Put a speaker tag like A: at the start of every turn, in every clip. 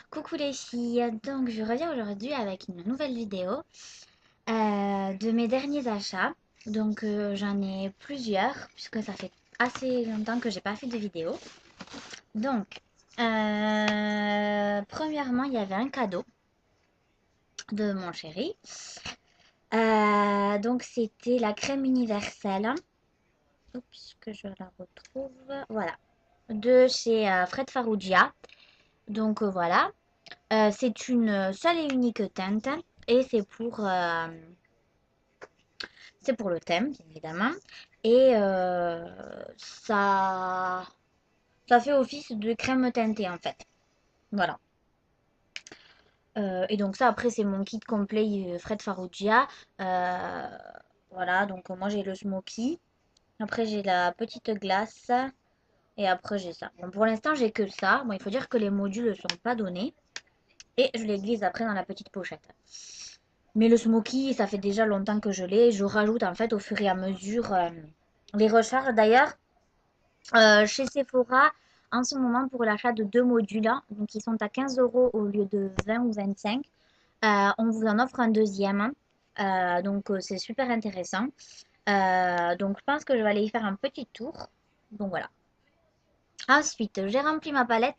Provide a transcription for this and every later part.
A: Coucou les filles, donc je reviens aujourd'hui avec une nouvelle vidéo de mes derniers achats. Donc j'en ai plusieurs puisque ça fait assez longtemps que j'ai pas fait de vidéo. Donc premièrement il y avait un cadeau de mon chéri. Donc c'était la crème universelle. Oups, que je la retrouve. Voilà, de chez Fred Farougia. Donc voilà. C'est une seule et unique teinte et c'est pour le thème, bien évidemment. Et ça fait office de crème teintée en fait. Voilà. Et donc ça après c'est mon kit complet Fred Farougia. Euh, voilà, donc moi j'ai le smoky. Après j'ai la petite glace. Et après j'ai ça. Bon pour l'instant j'ai que ça. Bon il faut dire que les modules ne sont pas donnés. Et je les glisse après dans la petite pochette. Mais le smoky, ça fait déjà longtemps que je l'ai. Je rajoute en fait au fur et à mesure les recharges. D'ailleurs, chez Sephora, en ce moment, pour l'achat de deux modules, hein, donc ils sont à 15 euros au lieu de 20 ou 25, on vous en offre un deuxième. Donc c'est super intéressant. Donc je pense que je vais aller y faire un petit tour. Donc voilà. Ensuite, j'ai rempli ma palette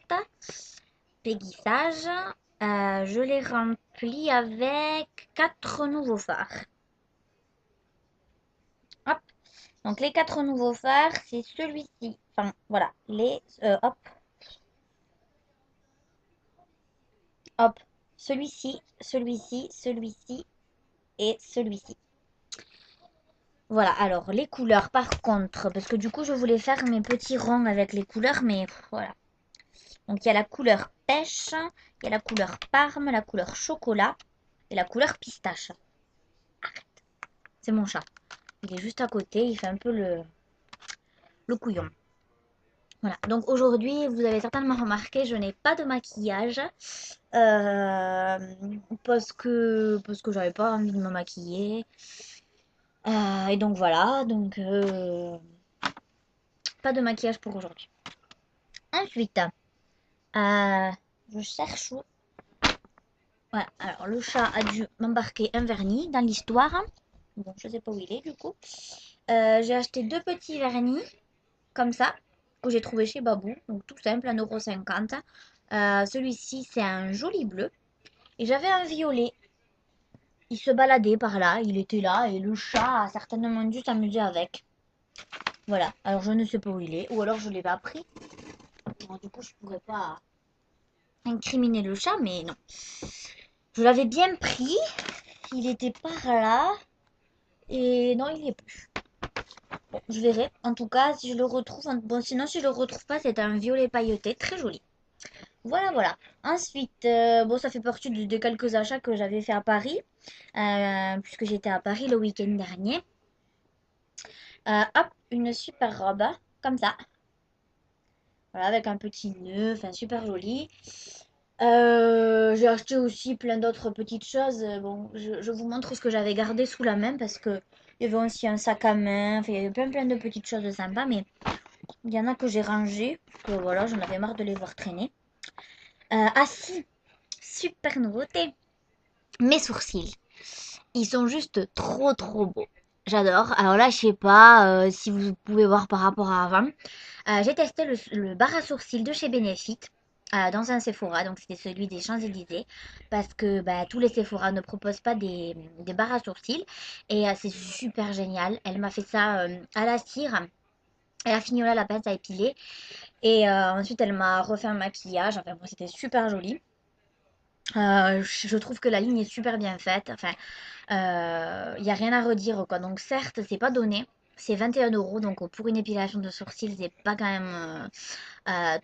A: Péguissage. Je l'ai remplie avec quatre nouveaux fards. Hop. Donc les quatre nouveaux fards, c'est celui-ci. Enfin, voilà. Hop, hop. Celui-ci, celui-ci, celui-ci et celui-ci. Voilà, alors les couleurs par contre, parce que du coup je voulais faire mes petits ronds avec les couleurs, mais voilà. Donc il y a la couleur pêche, il y a la couleur parme, la couleur chocolat et la couleur pistache. C'est mon chat. Il est juste à côté, il fait un peu le couillon. Voilà, donc aujourd'hui, vous avez certainement remarqué, je n'ai pas de maquillage euh, parce que j'avais pas envie de me maquiller. Et donc voilà, donc pas de maquillage pour aujourd'hui. Ensuite, je cherche où. Voilà, alors le chat a dû m'embarquer un vernis dans l'histoire. Bon, je sais pas où il est du coup. J'ai acheté deux petits vernis comme ça que j'ai trouvé chez Babou, donc tout simple, 1,50 €. Celui-ci, c'est un joli bleu. Et j'avais un violet. Il se baladait par là, il était là, et le chat a certainement dû s'amuser avec. Voilà, alors je ne sais pas où il est, ou alors je ne l'ai pas pris. Alors, du coup, je pourrais pas incriminer le chat, mais non. Je l'avais bien pris, il était par là, et non, il n'y est plus. Bon, je verrai. En tout cas, si je le retrouve, bon, sinon, si je le retrouve pas, c'est un violet pailleté, très joli. Voilà, voilà. Ensuite, bon, ça fait partie de quelques achats que j'avais fait à Paris, puisque j'étais à Paris le week-end dernier. Hop, une super robe, comme ça. Voilà, avec un petit nœud, enfin super joli. J'ai acheté aussi plein d'autres petites choses. Bon, je vous montre ce que j'avais gardé sous la main parce que il y avait aussi un sac à main. Enfin, il y avait plein de petites choses sympas, mais il y en a que j'ai rangé parce que voilà, j'en avais marre de les voir traîner. Ah si, super nouveauté. Mes sourcils. Ils sont juste trop trop beaux. J'adore. Alors là, je sais pas si vous pouvez voir par rapport à avant. J'ai testé le bar à sourcils de chez Benefit dans un Sephora, donc c'était celui des Champs-Élysées, parce que bah, tous les Sephora ne proposent pas des barres à sourcils. Et c'est super génial. Elle m'a fait ça à la cire. Elle a fini là la pince à épiler. Et ensuite, elle m'a refait un maquillage. Enfin, bon, c'était super joli. Je trouve que la ligne est super bien faite. Enfin, il n'y a rien à redire, quoi. Donc, certes, c'est pas donné. C'est 21 euros. Donc, pour une épilation de sourcils, c'est pas quand même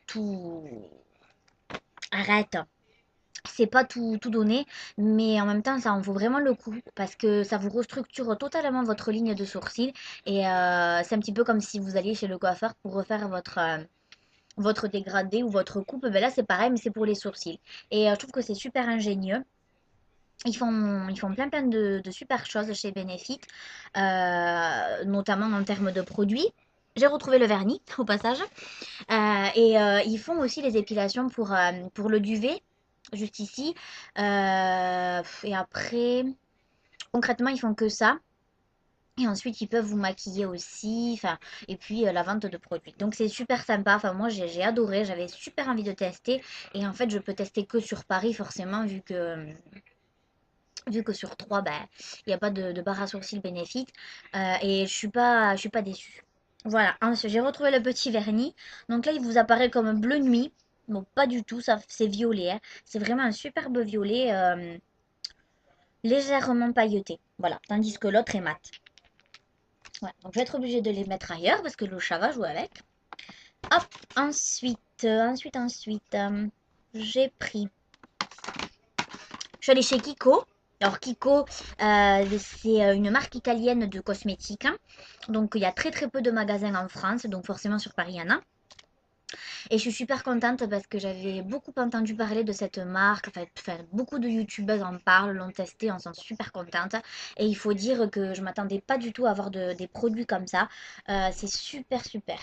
A: tout. Arrête. C'est pas tout donné. Mais en même temps, ça en vaut vraiment le coup. Parce que ça vous restructure totalement votre ligne de sourcils. Et c'est un petit peu comme si vous alliez chez le coiffeur pour refaire votre dégradé ou votre coupe. Ben là, c'est pareil, mais c'est pour les sourcils. Et je trouve que c'est super ingénieux. Ils font plein de super choses chez Benefit, notamment en termes de produits. J'ai retrouvé le vernis au passage. Et ils font aussi les épilations pour le duvet. juste ici. Et après, concrètement, ils font que ça. Et ensuite, ils peuvent vous maquiller aussi, enfin, et puis la vente de produits. Donc, c'est super sympa. Enfin, moi, j'ai adoré. J'avais super envie de tester. Et en fait, je peux tester que sur Paris, forcément, vu que sur 3, ben, il n'y a pas de barre à sourcils bénéfique. Et je suis pas déçue. Voilà. Ensuite, j'ai retrouvé le petit vernis. Donc là, il vous apparaît comme bleu nuit. Bon, pas du tout. Ça, c'est violet, hein. C'est vraiment un superbe violet, légèrement pailleté. Voilà. Tandis que l'autre est mat. Ouais, donc je vais être obligée de les mettre ailleurs parce que le chat va jouer avec. Hop, ensuite, j'ai pris. Je suis allée chez Kiko. Alors Kiko, c'est une marque italienne de cosmétiques, hein. Donc il y a très très peu de magasins en France, donc forcément sur Paris il y en a. Et je suis super contente parce que j'avais beaucoup entendu parler de cette marque. Enfin, beaucoup de youtubeuses en parlent, l'ont testé, on s'en super contente. Et il faut dire que je m'attendais pas du tout à avoir des produits comme ça. C'est super super.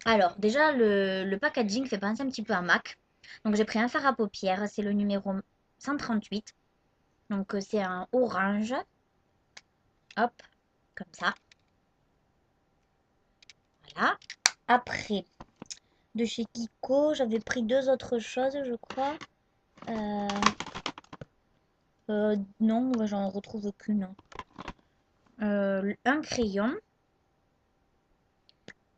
A: Alors déjà le packaging fait penser un petit peu à MAC. Donc j'ai pris un fard à paupières, c'est le numéro 138. Donc c'est un orange. Hop, comme ça. Voilà. Après, de chez Kiko, j'avais pris deux autres choses, je crois. Euh, non, j'en retrouve qu'une. Un crayon,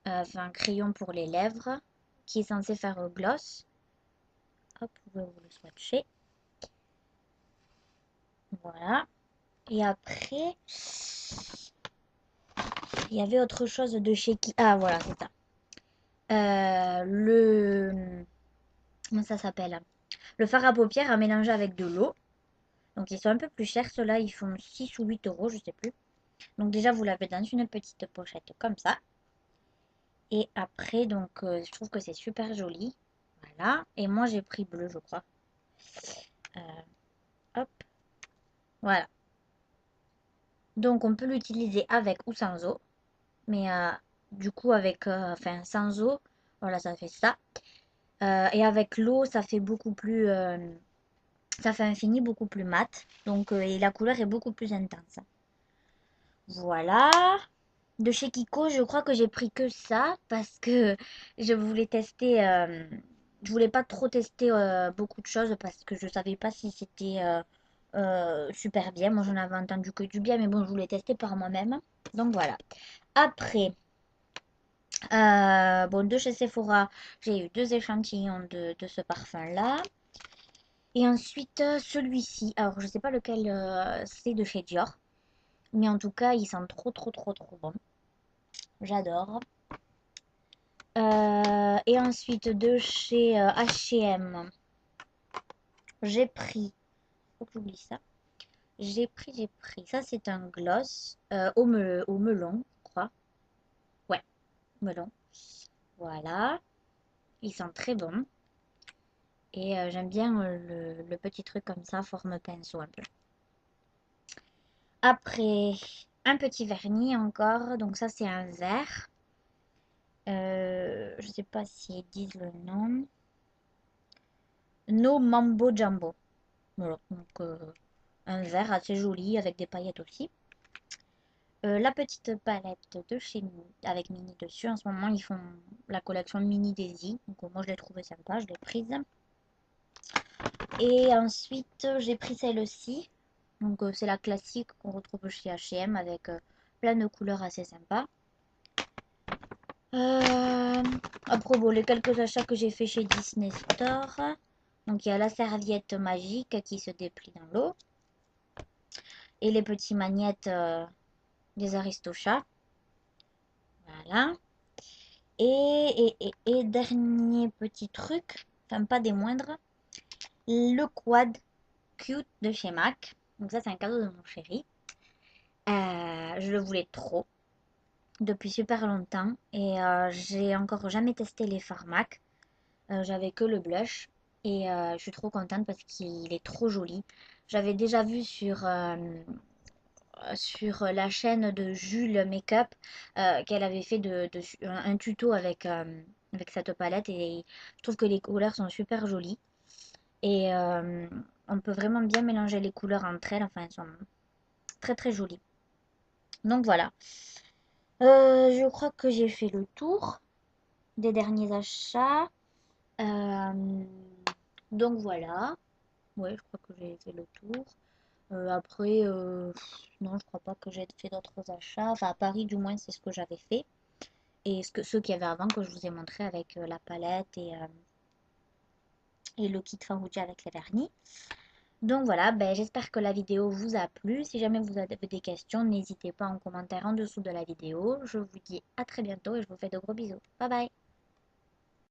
A: enfin un crayon pour les lèvres, qui est censé faire gloss. Hop, vous pouvez vous le swatcher. Voilà. Et après, il y avait autre chose de chez qui. Ah, voilà, c'est ça. Le. Comment ça s'appelle? Le fard à paupières à mélanger avec de l'eau. Donc, ils sont un peu plus chers. Ceux-là, ils font 6 ou 8 euros, je sais plus. Donc, déjà, vous l'avez dans une petite pochette comme ça. Et après, donc, je trouve que c'est super joli. Voilà. Et moi, j'ai pris bleu, je crois. Euh, hop. Voilà. Donc, on peut l'utiliser avec ou sans eau. Mais du coup, avec, enfin, sans eau, voilà, ça fait ça. Et avec l'eau, ça fait beaucoup plus, ça fait un fini beaucoup plus mat. Donc, et la couleur est beaucoup plus intense. Voilà. De chez Kiko, je crois que j'ai pris que ça parce que je voulais tester. Je voulais pas trop tester beaucoup de choses parce que je savais pas si c'était super bien. Moi, j'en avais entendu que du bien, mais bon, je voulais tester par moi-même. Donc voilà. Après, bon, de chez Sephora, j'ai eu deux échantillons de ce parfum-là. Et ensuite, celui-ci. Alors, je sais pas lequel c'est de chez Dior. Mais en tout cas, il sent trop, trop, trop, trop bon. J'adore. Et ensuite, de chez H&M, j'ai pris. Faut que j'oublie ça. J'ai pris. Ça, c'est un gloss au melon, je crois. Ouais, melon. Voilà. Il sent très bon. Et j'aime bien le petit truc comme ça, forme pinceau un peu. Après, un petit vernis encore. Donc ça, c'est un vert. Je sais pas s'ils disent le nom. No Mambo Jumbo. Voilà. Donc un vert assez joli avec des paillettes aussi. La petite palette de chez Mini, avec Mini dessus. En ce moment, ils font la collection Mini Daisy. Donc moi, je l'ai trouvée sympa, je l'ai prise. Et ensuite, j'ai pris celle-ci. Donc c'est la classique qu'on retrouve chez H&M avec plein de couleurs assez sympas. Après, bon, les quelques achats que j'ai fait chez Disney Store. Donc il y a la serviette magique qui se déplie dans l'eau. Et les petits magnettes des Aristochats. Voilà. Et dernier petit truc, enfin pas des moindres, le quad cute de chez MAC. Donc ça c'est un cadeau de mon chéri. Je le voulais trop depuis super longtemps et j'ai encore jamais testé les fards MAC. J'avais que le blush et je suis trop contente parce qu'il est trop joli. J'avais déjà vu sur la chaîne de Jules Makeup qu'elle avait fait un tuto avec cette palette et je trouve que les couleurs sont super jolies. Et on peut vraiment bien mélanger les couleurs entre elles. Enfin, elles sont très très jolies. Donc voilà. Je crois que j'ai fait le tour des derniers achats. Euh, donc voilà. Ouais, je crois que j'ai fait le tour. Après, non, je crois pas que j'ai fait d'autres achats. Enfin, à Paris, du moins, c'est ce que j'avais fait. Et ceux qu'il y avait avant que je vous ai montré avec la palette et le kit Farouja avec les vernis. Donc voilà, ben, j'espère que la vidéo vous a plu. Si jamais vous avez des questions, n'hésitez pas en commentaire en dessous de la vidéo. Je vous dis à très bientôt et je vous fais de gros bisous. Bye bye!